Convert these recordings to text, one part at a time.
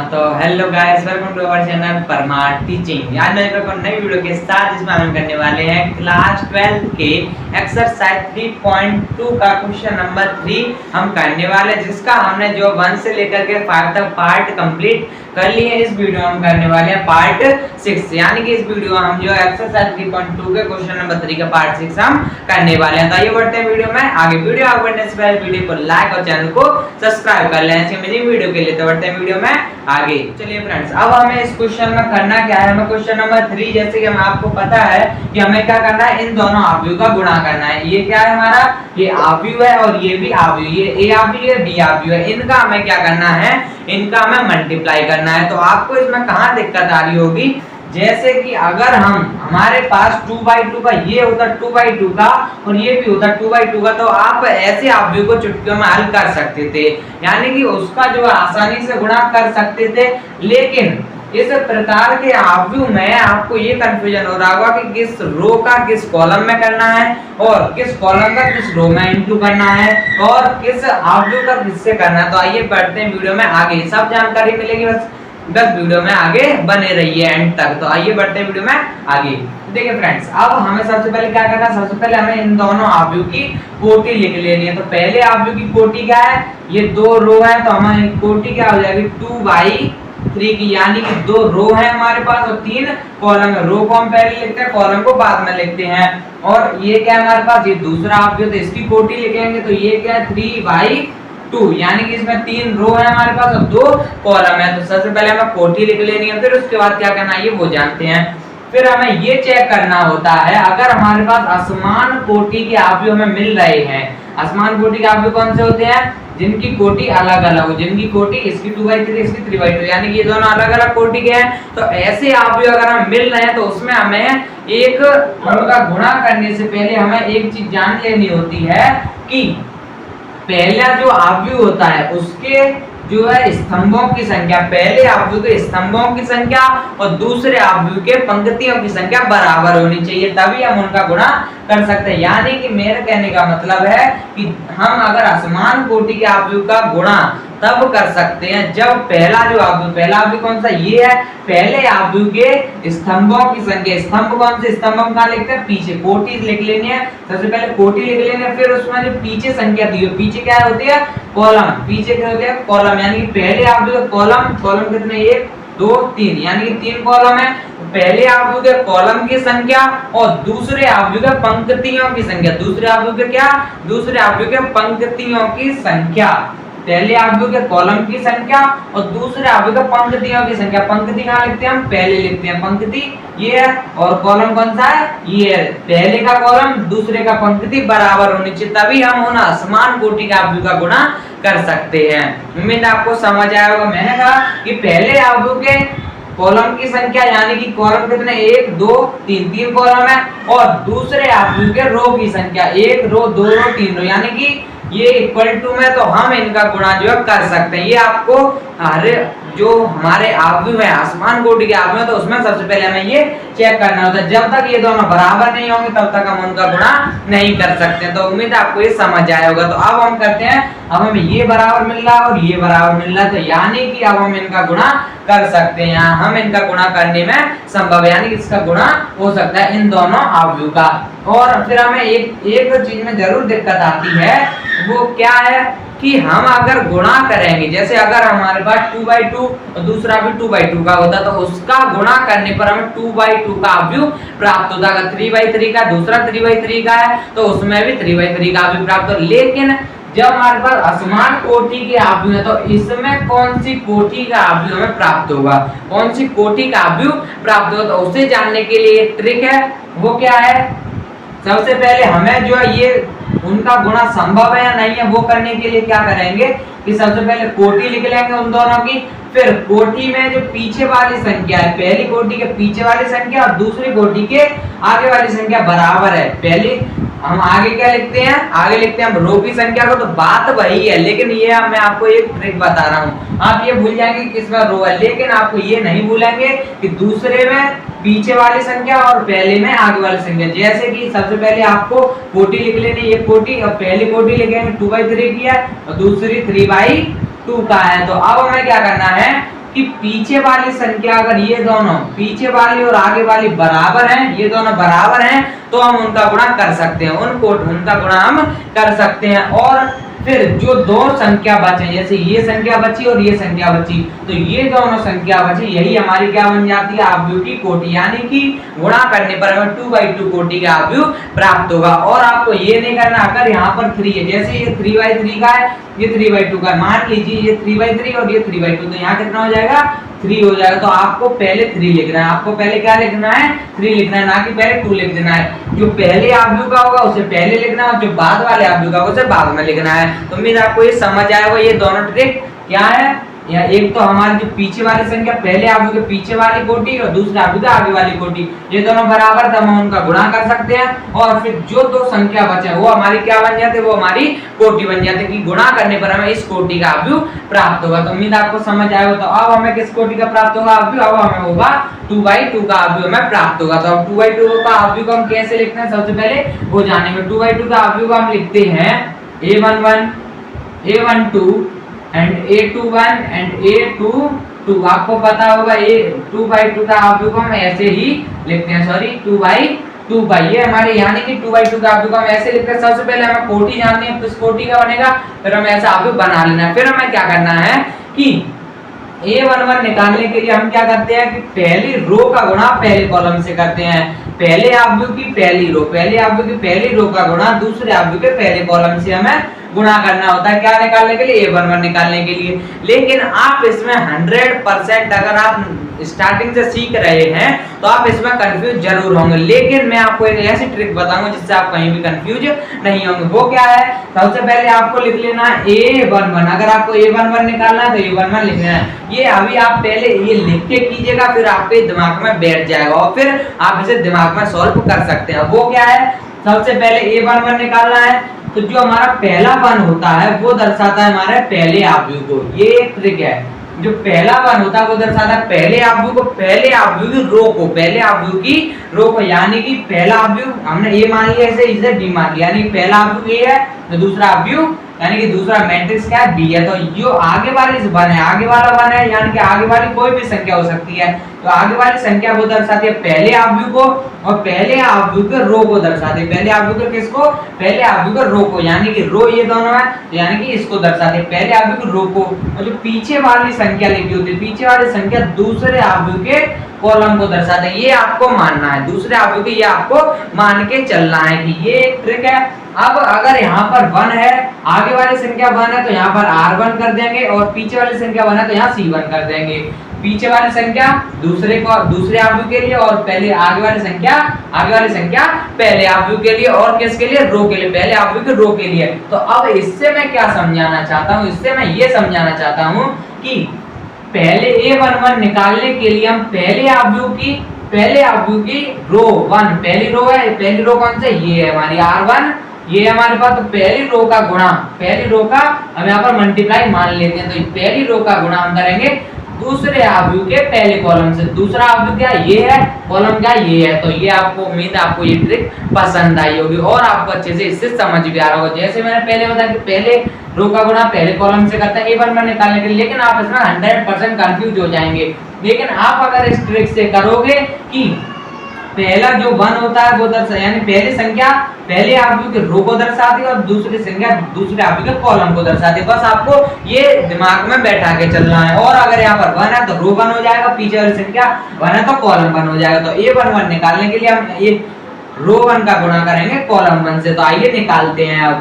तो hello guys, welcome to our channel Parmar teaching. आज मैं एक नई वीडियो के साथ जिसमें हम करने वाले हैं क्लास 12 के एक्सरसाइज 3.2 का क्वेश्चन नंबर 3 हम करने वाले, जिसका हमने जो 1 से लेकर के 5 तक पार्ट कंप्लीट कर लिए। इस वीडियो हम करने वाले हैं पार्ट 6, यानी कि इस वीडियो हम जो एक्सरसाइज 3.2 के क्वेश्चन नंबर 3 का पार्ट 6 हम करने वाले हैं। तो आइए बढ़ते हैं वीडियो में आगे। वीडियो आगे बढ़ने से पहले वीडियो को लाइक और चैनल को सब्सक्राइब कर लें ऐसी अमेजिंग वीडियो के लिए। तो बढ़ते हैं वीडियो में आगे। चलिए फ्रेंड्स, अब हमें इस क्वेश्चन में करना क्या है। हमें क्वेश्चन नंबर 3 जैसे कि हम आपको पता है कि हमें क्या करना है, इन दोनों आव्यूह का गुणा करना है। ये क्या है हमारा, ये आव्यूह है और ये भी आव्यूह, ये ए आव्यूह है, बी आव्यूह है। इनका हमें क्या करना है, इनका हमें मल्टीप्लाई करना है। तो आपको इसमें कहां दिक्कत आ रही होगी, जैसे कि अगर हमारे पास 2/2 का ये होता 2/2 का और ये भी होता 2/2 का, तो आप ऐसे आव्यूह को चुटकियों में हल कर सकते थे, यानी कि उसका जो आसानी से गुणा कर सकते थे। लेकिन इस प्रकार के आव्यूह में आपको ये कंफ्यूजन हो रहा होगा कि किस रो का किस कॉलम में करना है और किस कॉलम का किस रो में इंटू करना है और किस आव्यूह का किससे करना है। तो आइए बढ़ते हैं वीडियो में आगे, सब जानकारी मिलेगी, बस वीडियो में आगे बने रहिए एंड तक। तो आइए बढ़ते हैं वीडियो में आगे। देखिए फ्रेंड्स, अब हमें सबसे पहले क्या करना है, सबसे पहले हमें इन दोनों आव्यूह की कोटि लिख लेनी है। तो पहले आव्यूह की कोटि क्या है, ये 2 रो है, तो हमारी कोटि क्या हो जाएगी 2/3 की, यानी कि 2 रो है हमारे पास और 3 कॉलम है। रो को हम पहले लिखते हैं, कॉलम को बाद में लिखते हैं। और ये क्या है हमारे पास, ये दूसरा आव्यूह, तो इसकी कोटि लिखेंगे तो ये क्या है 3/2, यानी कि इसमें 3 रो है हमारे पास और 2 कॉलम है। तो सबसे पहले हमें कोटि लिख लेनी है, फिर उसके बाद क्या करना है ये वो जानते हैं। फिर हमें ये चेक करना होता है, अगर हमारे पास असमान कोटि के आव्यूह हमें मिल रहे हैं। असमान कोटि के आव्यूह कौन से होते हैं, जिनकी कोटि अलग अलग हो, जिनकी कोटि इसकी 2/3 इसकी 3/2, यानी कि ये दोनों अलग अलग कोटि के हैं। तो ऐसे आव्यूह अगर हम मिल रहे हैं तो उसमें हमें एक उनका गुणा करने से पहले हमें एक चीज जान लेनी होती है कि पहला जो आव्यूह होता है उसके जो है स्तंभों की संख्या, पहले आव्यूह के स्तंभों की संख्या और दूसरे आव्यूह के पंक्तियों की संख्या बराबर होनी चाहिए, तभी हम उनका गुणा कर सकते हैं। यानी कि मेरे कहने का मतलब है कि हम अगर असमान कोटि के आव्यूह का गुणा तब कर सकते हैं जब पहला आव्यूह कौन सा, ये है पहले आव्यूह के स्तंभों की संख्या। स्तंभ कौन से, स्तंभ हम कहां लिखते हैं, पीछे। कोटि लिख लेनी है, सबसे पहले कोटि लिख लेनी है, फिर उसमें जो पीछे संख्या दी है, पीछे क्या होती है कॉलम, पीछे क्या होती है कॉलम, यानी कि पहले आव्यूह कॉलम, कॉलम कितने 1 2 3, यानी कि 3 कॉलम है। पहले आव्यूह के कॉलम की संख्या और दूसरे आव्यूह के पंक्तियों की संख्या, दूसरे आव्यूह के क्या, दूसरे आव्यूह के पंक्तियों की संख्या। पहले आव्यूह के कॉलम की संख्या और दूसरे आव्यूह के पंक्तियों की संख्या। पंक्ति कहां लिखते हैं हम, पहले लिखते हैं, पंक्ति ये है और कॉलम कौन सा है, ये है। पहले का कॉलम दूसरे का पंक्ति बराबर होनी चाहिए, तभी हम उन असमान कोटि के आव्यूह का गुणा कर सकते हैं। उम्मीद आपको समझ आया होगा। मैंने कहा कि पहले आव्यूह के कॉलम की संख्या, यानी कि कॉलम कितने 1 2 3 कॉलम है, और दूसरे आव्यूह के रो की संख्या 1 रो 2 रो 3 रो, यानी कि ये इक्वल टू में, तो हम इनका गुणा जो है कर सकते हैं। ये आपको हर जो हमारे आव्यूह है असमान कोटि के आव्यूह, तो उसमें सबसे पहले हमें ये चेक करना होता है। जब तक ये दोनों बराबर नहीं होंगे तब तक हम उनका गुणा नहीं कर सकते। तो उम्मीद आपको ये समझ आया होगा। तो अब हम करते हैं, अब हमें ये बराबर मिल रहा है और ये बराबर मिल रहा है, तो यानी कि अब हम इनका गुणा कर सकते हैं। हम इनका गुणा करने में संभव है, यानी कि इसका गुणा हो सकता है इन दोनों आव्यूह का। और फिर हमें एक चीज में जरूर दिक्कत आती है, वो क्या है कि हम अगर गुणा करेंगे, जैसे अगर हमारे पास 2/2 और दूसरा भी 2/2 का होता, तो उसका गुणा करने पर हमें 2/2 का आव्यूह प्राप्त होता। अगर 3/3 का, दूसरा 3/3 का है तो उसमें भी 3/3 का आव्यूह प्राप्त होता। लेकिन जब हमारे पास असमान कोटि के आव्यूह है तो इसमें कौन सी कोटि का आव्यूह हमें प्राप्त होगा, कौन सी कोटि का आव्यूह प्राप्त होगा, तो उसे जानने के लिए एक ट्रिक है। वो क्या है, सबसे पहले हमें जो है ये उनका गुणा संभव है या नहीं है वो करने के लिए क्या करेंगे कि सबसे पहले कोटि लिख लेंगे उन दोनों की, फिर कोटि में जो पीछे वाली संख्या है, पहली कोटि के पीछे वाली संख्या और दूसरी कोटि के आगे वाली संख्या बराबर है। पहली हम आगे क्या लिखते हैं, आगे लिखते हैं हम रो की संख्या को, तो बात वही है। लेकिन ये मैं आपको एक ट्रिक बता रहा हूँ, आप ये भूल जाएंगे किसमें रो है, लेकिन आपको ये नहीं भूलेंगे कि दूसरे में पीछे वाली संख्या और पहले में आगे वाली संख्या। जैसे कि सबसे पहले आपको कोटि लिख लेनी, ये कोटि और पहली कोटि लिखेंगे 2/3 की है और दूसरी 3/2 का है। तो अब हमें क्या करना है, कि पीछे वाली संख्या अगर ये दोनों पीछे वाली और आगे वाली बराबर हैं, ये दोनों बराबर हैं, तो हम उनका गुणा कर सकते हैं, उनका गुणा हम कर सकते हैं। और फिर जो दो संख्या बचे, जैसे ये संख्या बची और ये संख्या बची, तो ये दोनों संख्या बची, यही हमारी क्या बन जाती है, आव्यूह की कोटि, यानी कि गुणा करने पर हमें 2/2 कोटि का आव्यूह प्राप्त होगा। और आपको ये नहीं करना, अगर यहाँ पर 3 है, जैसे ये 3/3 का है, ये 3/2 का, मान लीजिए ये 3/3 और ये 3/2, तो यहाँ कितना हो जाएगा, 3 हो जाएगा। तो आपको पहले 3 लिखना है, आपको पहले क्या लिखना है, 3 लिखना है, ना कि पहले 2 लिख देना है। जो पहले आव्यूह का होगा उसे पहले लिखना है, और जो बाद वाले आव्यूह का होगा उसे बाद में लिखना है। तो उम्मीद आपको ये समझ आया होगा। ये दोनों ट्रिक क्या है, या एक तो हमारी जो पीछे वाली संख्या पहले आव्यूह के पीछे वाली कोटि और दूसरे आव्यूह के आगे वाली कोटि, ये दोनों बराबर तो हम उनका गुणा कर सकते हैं, और फिर जो दो संख्या बचे वो हमारी क्या बन जाते हैं, वो हमारी कोटि बन जाते हैं, कि गुणा करने पर हमें इस कोटि का आव्यूह प्राप्त होगा। तो उम्मीद आपको समझ आएगा। तो अब हमें किस कोटि का प्राप्त होगा आव्यूह, अब हमें होगा 2/2 का आव्यूह हमें प्राप्त होगा। तो अब 2/2 का आव्यूह को हम कैसे लिखते हैं, सबसे पहले वो जानेंगे। 2/2 का आव्यूह को हम लिखते हैं a11 a12 and a21 and a22। आपको पता होगा ये 2/2 का आव्यूह को हम ऐसे ही लिखते हैं, सॉरी 2/2 का, ये हमारे यानी कि 2/2 का आव्यूह को हम ऐसे लिखते हैं। सबसे पहले हमें कोटि जाननी है, किस कोटि का बनेगा, फिर हमें ऐसा आव्यूह बना लेना है। फिर हमें क्या करना है कि a11 निकालने के लिए हम क्या करते हैं कि पहली रो का गुणा पहले कॉलम से करते हैं। पहले आव्यूह की पहली रो, पहले आव्यूह की पहली रो का गुणा दूसरे आव्यूह के पहले कॉलम से हमें गुणा करना होता है, क्या निकालने के लिए, a11 निकालने के लिए। लेकिन आप इसमें 100% अगर आप स्टार्टिंग से सीख रहे हैं तो आप इसमें कंफ्यूज जरूर होंगे, लेकिन मैं आपको एक ऐसी ट्रिक बताऊंगा जिससे आप कहीं भी कंफ्यूज नहीं होंगे। वो क्या है, सबसे पहले आपको लिख लेना है a11। अगर आपको a11 निकालना है तो a11 लिखना है। ये अभी आप पहले ये लिख के कीजिएगा, फिर आपके दिमाग में बैठ जाएगा और फिर आप इसे दिमाग में सॉल्व कर सकते हैं। वो क्या है, सबसे पहले a11 निकालना है, तो जो हमारा पहला 1 होता है वो दर्शाता है हमारे पहले आव्यूह को। ये एक ट्रिक है, जो पहला 1 होता है वो दर्शाता है पहले आव्यूह को, पहले आव्यूह की रो को, पहले आव्यूह की रो को, यानी कि पहला आव्यूह हमने ए मान लिया, ऐसे इसे डी मान लिया, यानी पहला आव्यूह ए है तो दूसरा आव्यूह यानी कि दूसरा मैट्रिक्स क्या है, बी है। तो जो आगे वाली 1 है, आगे वाला 1 है, यानी कि आगे वाली कोई भी संख्या हो सकती है, तो आगे वाली संख्या वो दर्शाती है पहले आव्यूह को, और पहले आव्यूह के रो को दर्शाती है। पहले आव्यूह के किसको, पहले आव्यूह के रो को, यानी कि रो ये दोनों है, यानी कि इसको दर्शाते हैं पहले आव्यूह के रो को। और जो पीछे वाली संख्या लिखी होती है, पीछे वाली संख्या दूसरे आव्यूह के कॉलम को दर्शाते हैं। ये आपको मानना है, दूसरे आव्यूह के ये आपको मान के चलना है कि ये एक ट्रिक है। अब अगर यहाँ पर 1 है, आगे वाली संख्या 1 है, तो यहाँ पर R1 कर देंगे, और पीछे वाली संख्या 1 है तो यहाँ C1 कर देंगे। पीछे वाली संख्या दूसरे आव्यूह के लिए, और पहले आगे वाली संख्या पहले आव्यूह के लिए, और किसके लिए, रो के लिए, पहले आव्यूह के रो के लिए। तो अब इससे मैं क्या समझाना चाहता हूँ, इससे मैं ये समझाना चाहता हूँ कि पहले a11 निकालने के लिए हम पहले आव्यूह की रो 1, पहली रो है, पहली रो कौन से, ये है हमारी R1, ये हमारे पास, तो पहली रो का गुणा, पहली रो का हम यहाँ पर मल्टीप्लाई मान लेते हैं, तो पहली रो का गुणा हम करेंगे दूसरे आव्यूह के पहले कॉलम से। दूसरा आव्यूह क्या ये है, कॉलम क्या ये है। तो ये आपको उम्मीद है आपको ये ट्रिक पसंद आई होगी और आपको अच्छे से इससे समझ भी आ रहा होगा। जैसे मैंने पहले बताया कि पहले रो का गुणा पहले कॉलम से करते हैं a11 निकालने के लिए, लेकिन आप इसमें 100% कंफ्यूज हो जाएंगे। लेकिन आप अगर इस ट्रिक से करोगे कि पहला जो 1 होता है वो यानी पहली संख्या पहले आव्यूह के रो को दर्शाती है और दूसरी संख्या दूसरे आव्यूह के कॉलम को दर्शाती है। बस आपको ये दिमाग में बैठा के चलना है। और अगर यहाँ पर 1 है तो रो 1 हो जाएगा, पीछे वाली संख्या 1 है तो कॉलम 1 हो जाएगा। तो a11 निकालने के लिए हम ये रो 1 का गुणा करेंगे कॉलम 1 से। तो आइए निकालते हैं।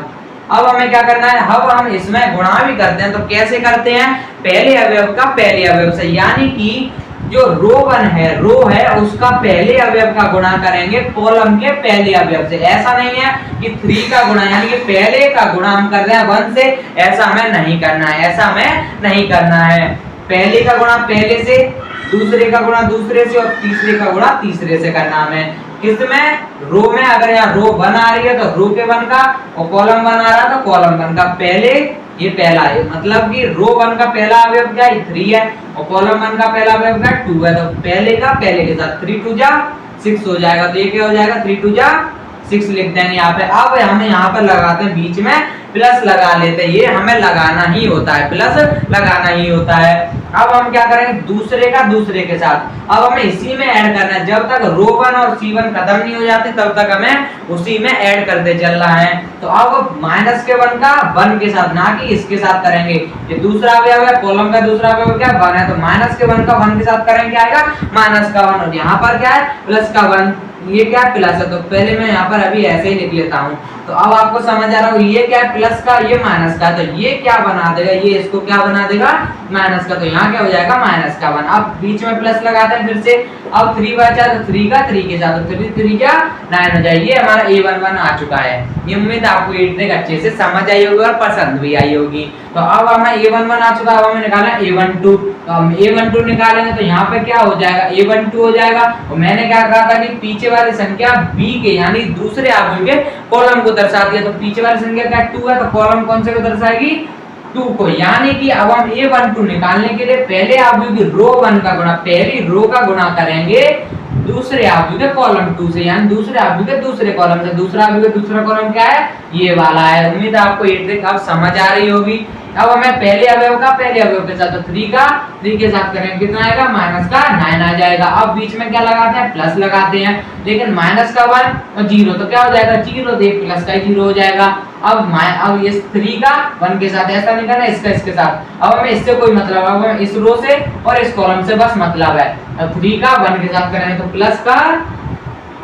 अब हमें क्या करना है, अब हम इसमें गुणा भी करते हैं। तो कैसे करते हैं, पहले अवयव का पहले अवयव से, यानी कि जो रो 1 है, रो है उसका पहले अवयव का गुणा करेंगे कॉलम के पहले अवयव से। ऐसा नहीं है कि 3 का गुणा यानी कि पहले का गुणा हम कर रहे हैं 1 से, ऐसा हमें नहीं करना है, ऐसा हमें नहीं करना है। पहले का गुणा पहले से, दूसरे का गुणा दूसरे से, और तीसरे का गुणा तीसरे से करना हमें। किसमें, रो में। अगर यहाँ रो 1 आ रही है तो रो के 1 का, और कॉलम 1 आ रहा है तो कॉलम 1 का। पहले ये पहला है, मतलब कि रो 1 का पहला अवयव क्या है, 3 है, और कॉलम 1 का पहला अवयव क्या है, 2 है। तो पहले का पहले के साथ 3 2 जा 6 हो जाएगा। तो ये क्या हो जाएगा, 3 2 जा 6 लिखते हैं यहाँ पे। अब हमें यहाँ पर लगाते हैं, बीच में प्लस लगा लेते हैं। ये हमें लगाना ही होता है, प्लस लगाना ही होता है। अब हम क्या करेंगे दूसरे का दूसरे के साथ, अब हमें इसी में ऐड करना है, जब तक रो 1 और C1 खत्म नहीं हो जाते तब तक हमें उसी में ऐड करते चल रहा है। तो अब माइनस के 1 का 1 के साथ, ना कि इसके साथ करेंगे। ये दूसरा अवयव है, कॉलम का दूसरा अवयव क्या 1 है, तो माइनस के 1 का 1 के साथ करेंगे क्या आएगा माइनस का 1, और यहाँ पर क्या है प्लस का 1, ये क्या प्लस है, तो पहले मैं यहाँ पर अभी ऐसे ही लिख लेता हूँ। तो अब आपको समझ आ रहा हो ये क्या है प्लस का, ये माइनस का, तो ये क्या बना देगा, ये इसको क्या बना देगा माइनस का, तो यहाँ क्या हो जाएगा माइनस का 1। अब बीच में प्लस लगाते हैं फिर से, अब 3 बचा तो 3 का 3 के साथ, तो 3 क्या 9 हो जाएगी, हमारा A11 आ चुका है। ये उम्मीद आपको ये ट्रिक अच्छे से समझ आई होगी और पसंद भी आई होगी। तो अब हमें A11 आ चुका है, अब हमें निकालना है A12, तो हम A12 निकालेंगे तो यहाँ पे क्या हो जाएगा A12 हो जाएगा। और मैंने क्या कहा था कि पीछे वाली संख्या B के यानी दूसरे अवयव के कॉलम को दर्शाती है, तो पीछे वाली संख्या क्या 2 है, तो कॉलम कौन से को दर्शाएगी 2 को, यानी कि अब हम A12 निकालने के लिए पहले अवयव की रो 1 का गुणा, पहली रो का गुणा करेंगे दूसरे अवयव के कॉलम 2 से, यानी दूसरे अवयव के दूसरे कॉलम से। दूसरा अवयव का दूसरा कॉलम क्या है ये वाला है। उम्मीद है आपको ये ट्रिक अब समझ आ रही होगी। अब हमें पहले अवयव का पहले अवयव के साथ, तो 3 का 3 के साथ करेंगे कितना आएगा माइनस का 9 आ जाएगा। अब बीच में क्या लगाते हैं प्लस लगाते हैं, लेकिन माइनस का 1 और 0 तो क्या हो जाएगा 0, तो प्लस का 0 हो जाएगा। अब ये 3 का 1 के साथ ऐसा नहीं करना, इसका इसके साथ। अब हमें इससे कोई मतलब, अब हमें इस रो से और इस कॉलम से बस मतलब है। अब 3 का 1 के साथ करेंगे तो प्लस का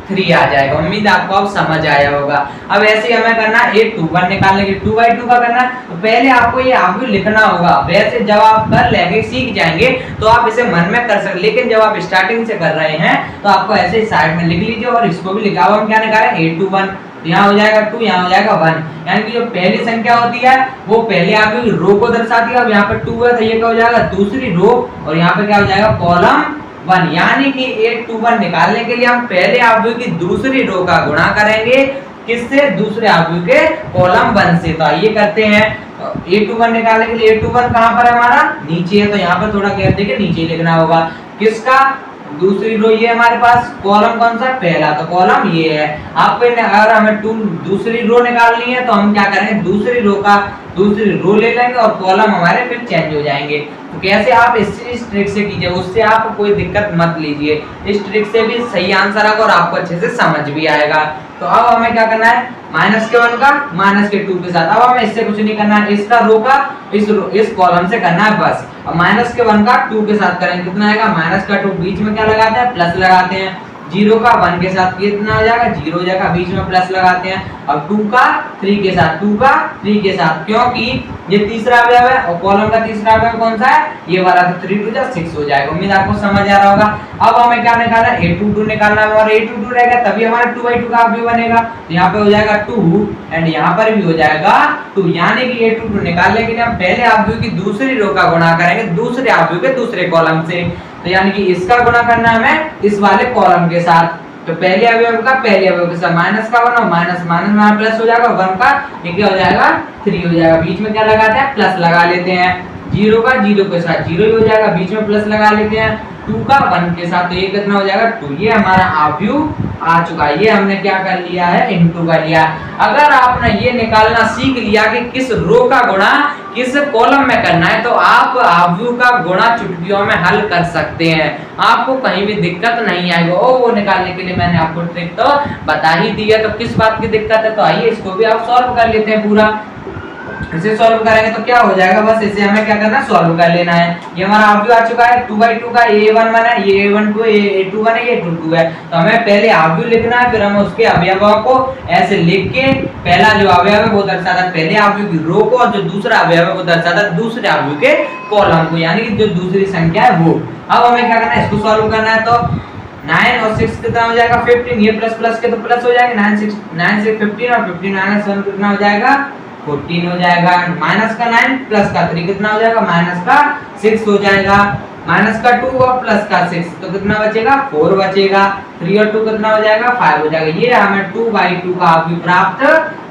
3 आ जाएगा। उम्मीद आपको अब समझ आया होगा। अब ऐसे ही हमें करना है A21 निकालने के लिए 2/2 का करना है, तो पहले आपको ये अवयव लिखना होगा। वैसे जब आप कर लेंगे सीख जाएंगे तो आप इसे मन में कर सकते, लेकिन जब आप स्टार्टिंग से कर रहे हैं तो आपको ऐसे ही साइड में लिख लीजिए और इसको भी लिखा। अब हम क्या निकालें A21, यहाँ हो जाएगा 2, यहाँ हो जाएगा 1, यानी कि जो पहली संख्या होती है वो पहले आपकी रो को दर्शाती है। अब यहाँ पर 2 है तो ये क्या हो जाएगा दूसरी रो, और यहाँ पे क्या हो जाएगा कॉलम 1, यानी कि A21 निकालने के लिए हम पहले अवयव की दूसरी रो का गुणा करेंगे किससे दूसरे अवयव के कॉलम 1 से। तो आइए करते हैं। A21 निकालने के लिए A21 कहाँ पर है हमारा नीचे है, तो यहाँ पर थोड़ा गैप देके नीचे लिखना होगा। किसका दूसरी रो ये हमारे पास, कॉलम कौन सा पहला, तो कॉलम ये है। आपको अगर हमें दूसरी रो निकालनी है तो हम क्या करेंगे दूसरी रो ले लेंगे और कॉलम हमारे फिर चेंज हो जाएंगे। तो कैसे आप इस ट्रिक से कीजिए, उससे आपको कोई दिक्कत मत लीजिए, इस ट्रिक से भी सही आंसर आएगा और आपको अच्छे से समझ भी आएगा। तो अब हमें क्या करना है माइनस के 1 का माइनस के 2 के साथ। अब हमें इससे कुछ नहीं करना है, इसका रो का इस कॉलम से करना है बस। अब माइनस के 1 का 2 के साथ करेंगे कितना आएगा माइनस का 2, बीच में क्या लगाते हैं प्लस लगाते हैं। 0 का 1 के साथ कितना हो जाएगा 0 हो जाएगा, बीच में प्लस लगाते हैं। अब 2 का 3 के साथ, 2 का 3 के साथ, क्योंकि ये तीसरा अवयव है और कॉलम का तीसरा अवयव कौन सा है ये वाला, तो 3 2 6 हो जाएगा। उम्मीद आपको समझ आ रहा होगा। अब हमें क्या निकालना है A22 निकालना है, और A22 रहेगा तभी हमारा 2/2 का अवयव बनेगा। तो यहाँ पे हो जाएगा 2 एंड यहाँ पर भी हो जाएगा 2, यानी कि A22 निकालने के लिए हम पहले अवयव की दूसरी रो का गुणा करेंगे दूसरे अवयव के दूसरे कॉलम से। तो यानी कि इसका गुणा करना है हमें इस वाले कॉलम के साथ, तो पहले अवयव का पहले अवयव के साथ माइनस का 1 और माइनस में प्लस हो जाएगा 1 का ये क्या हो जाएगा 3 हो जाएगा। बीच में क्या लगाते हैं प्लस लगा लेते हैं। 0 का 0 के साथ 0 ही हो जाएगा, बीच में प्लस लगा लेते हैं। 2 का 1 के साथ, तो ये कितना हो जाएगा 2। ये हमारा अवयव आ चुका है, ये हमने क्या कर लिया है इनटू कर लिया। अगर आपने ये निकालना सीख लिया कि किस रो का गुणा किस कॉलम में करना है, तो आप अवयव का गुणा चुटकियों में हल कर सकते हैं, आपको कहीं भी दिक्कत नहीं आएगी। और वो निकालने के लिए मैंने आपको ट्रिक तो बता ही दी है, तो किस बात की दिक्कत है। तो आइए इसको भी आप सॉल्व कर लेते हैं पूरा। इसे सॉल्व करेंगे तो क्या हो जाएगा, बस इसे हमें क्या करना है सॉल्व कर लेना है। ये हमारा अवयव आ चुका है 2/2 का, A11 है, ये A12 है, ये A21 है, ये A22 है। तो हमें पहले अवयव लिखना है, फिर हम उसके अवयवों को ऐसे लिख के पहला जो अवयव है वो दर्शाता है पहले अवयव की रो को, और जो दूसरा अवयव है वो दर्शाता है दूसरे अवयव के कॉलम को, यानी कि जो दूसरी संख्या है वो। अब हमें क्या करना है इसको सॉल्व करना है। तो 9 और 6 कितना हो जाएगा 15, ये प्लस प्लस के तो प्लस हो जाएगा। 9 6 15 और 15 माइनस 1 कितना हो जाएगा 14 हो जाएगा। माइनस का 9 प्लस का 3 कितना हो जाएगा माइनस का 6 हो जाएगा। माइनस का 2 और प्लस का 6 तो कितना बचेगा 4 बचेगा। 3 और 2 कितना हो जाएगा 5 हो जाएगा। ये हमें 2/2 का अवयव प्राप्त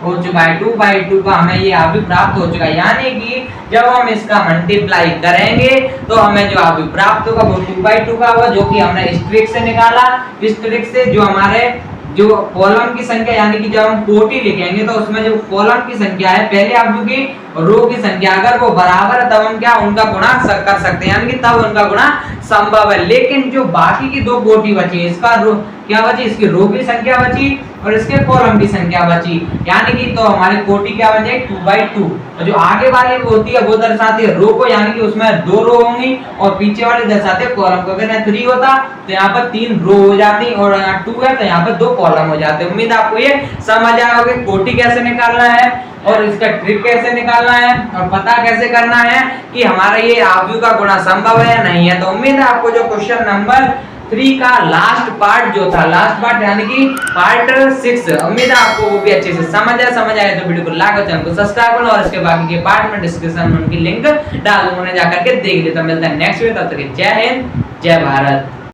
हो चुका है। 2/2 का हमें ये अवयव प्राप्त हो चुका है, यानी कि जब हम इसका मल्टीप्लाई करेंगे तो हमें जो अवयव प्राप्त होगा वो 2/2 का होगा, जो कि हमने इस ट्रिक से निकाला। इस ट्रिक से जो हमारे जो कॉलम की संख्या यानी कि जब हम कोटि लिखेंगे तो उसमें जो कॉलम की संख्या है पहले आव्यूह की रो की संख्या अगर वो बराबर है तब हम क्या उनका गुणा कर सकते हैं, यानी कि तब उनका गुणा संभव है। लेकिन जो बाकी की दो कोटि बची है, इसका रो क्या बची, इसकी रो की संख्या बची और इसके कॉलम की संख्या बची, यानी कि तो हमारी कोटि क्या बन जाएगी 2/2। और जो आगे वाली होती है वो दर्शाती है रो को, यानी कि उसमें 2 रो होंगी और पीछे वाली दर्शाती है कॉलम को। अगर 3 होता तो यहाँ पर 3 रो हो जाती और यहाँ 2 है तो यहाँ पर 2 कॉलम हो जाते। उम्मीद आपको ये समझ आया होगा कोटि कैसे निकालना है और इसका ट्रिक कैसे निकालना है और पता कैसे करना है कि हमारा ये आव्यूह का गुणा संभव है या नहीं है। तो उम्मीद है आपको जो क्वेश्चन नंबर 3 का लास्ट पार्ट जो था, लास्ट पार्ट यानी कि पार्ट 6, उम्मीद है आपको वो भी अच्छे से समझ आया तो वीडियो को लाइक और चैनल को सब्सक्राइब करो और इसके बाकी के पार्ट में डिस्क्रिप्शन में उनकी लिंक डाल दूंगा, जाकर के देख लेता। मिलता है नेक्स्ट वीडियो, तब तक जय हिंद जय भारत।